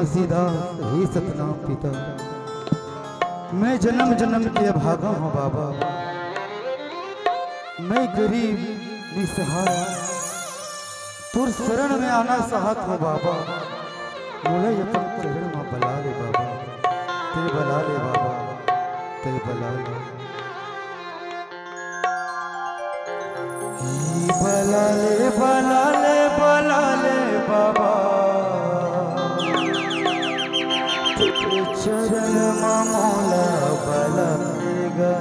तुलसीदास हे सतनाम पिता, मैं जन्म जन्म के भागा हूँ बाबा, मैं गरीब निसहाय तुर शरण में आना चाहत हूँ बाबा, मोला अपन चरण में बला ले बाबा, ते बला ले बाबा, ते बला ले, बला ले बला ले बला ले बाबा, चरण में मोला बलाएगा।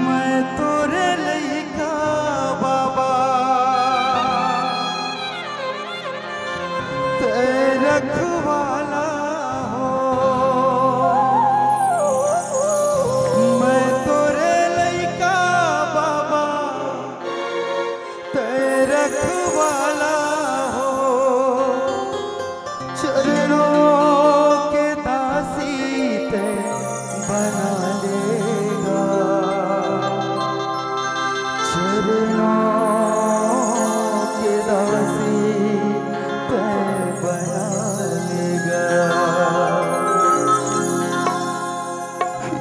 मैं तोरे लइका बाबा, ते रखवाला हो, मैं तोरे लइका बाबा, ते रखवाला हो, चरणों के दासी ते बना लेगा, चरणों के दासी ते बना लेगा।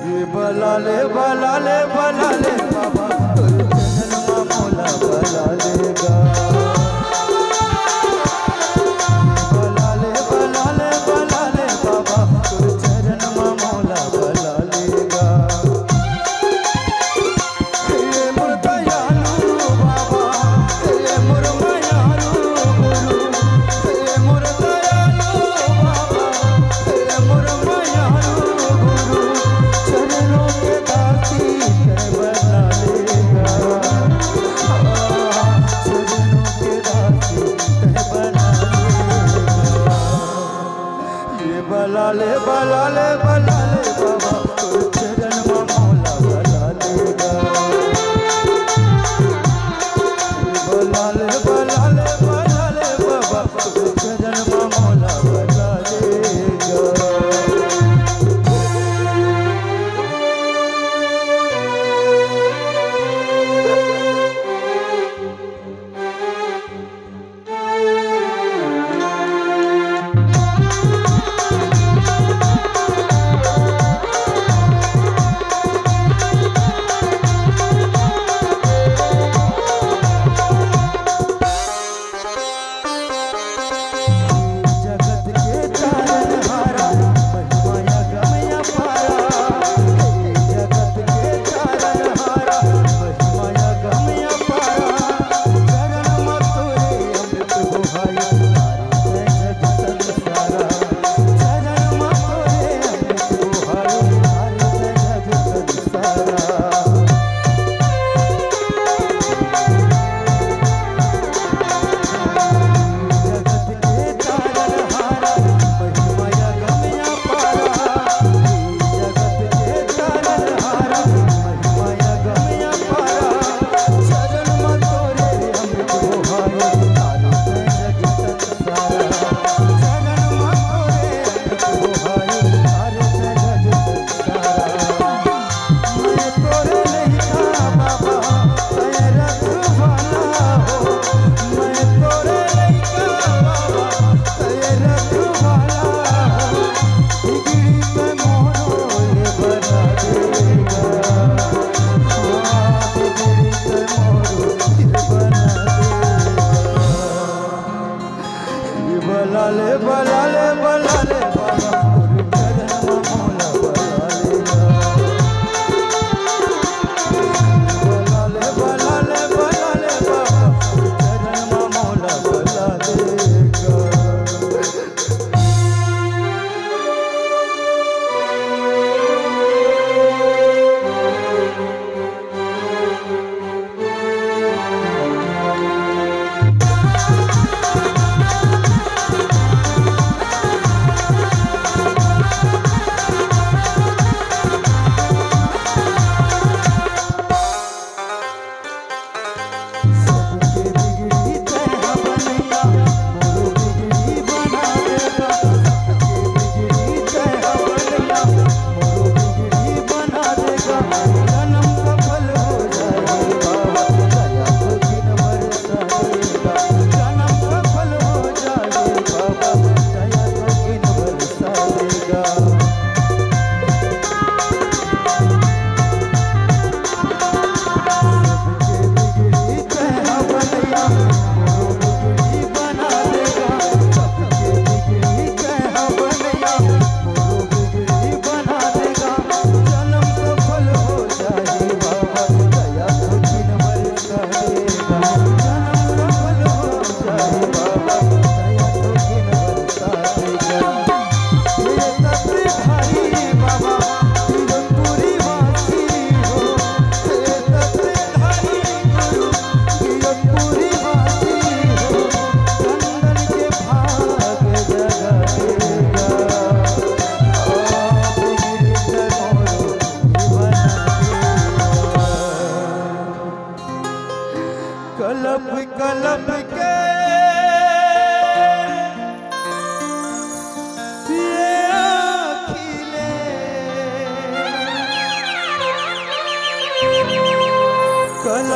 ये बला ले बला ले बला ले बाबा, चरण में मोला बला लेगा। बला ले बला ले बला ले बाबा, चरण में मोला बला लेगा। हे मोर दयालु बाबा, हे मोर मायालु गुरु, हे मोर दयालु बाबा, हे मोर मायालु गुरु, चरणों के दासी ते बना लेगा, चरणों के दासी ते बना लेगा। ये बला ले बला ले बला ले बाबा, चरण में मोला बला लेगा। बला ले बला ले बला ले बाबा, चरण में मोला बला लेगा।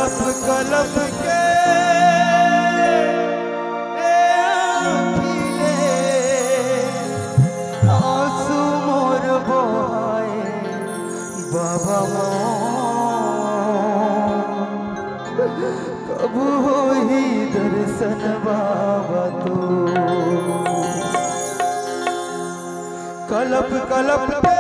कलप कलप के आंसू मोर बहाए बाबा कब होई दर्शन बाबा तो कलप कलप के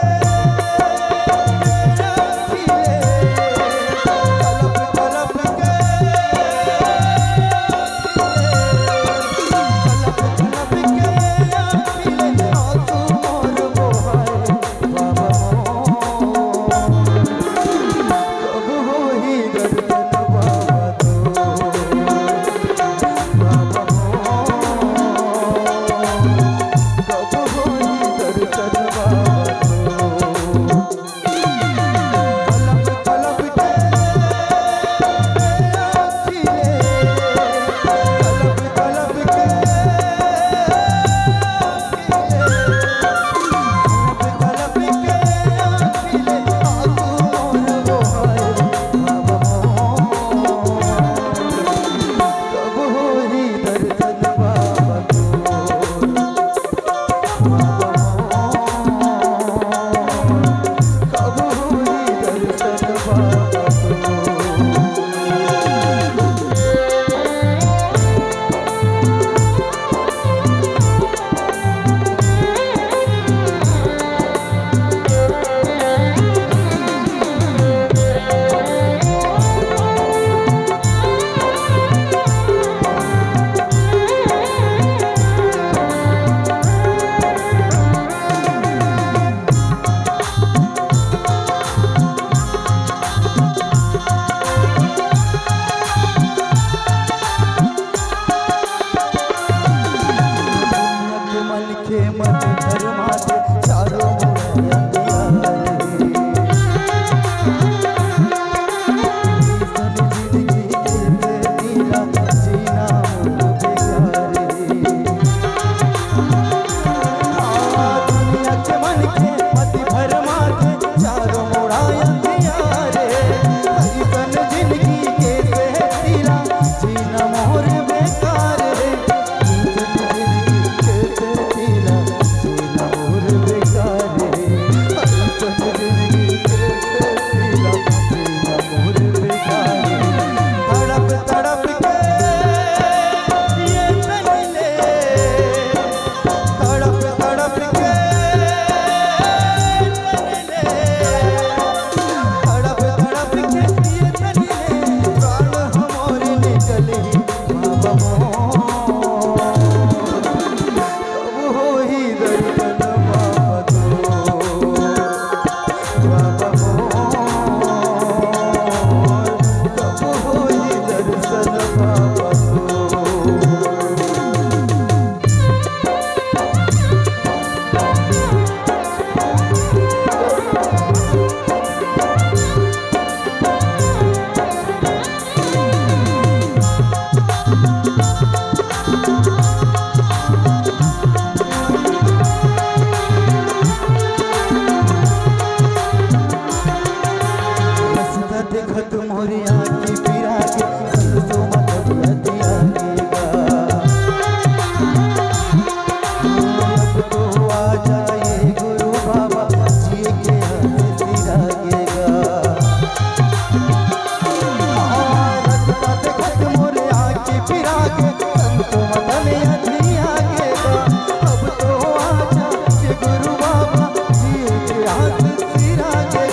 गुरु बाबा जी के हाथ सिरा के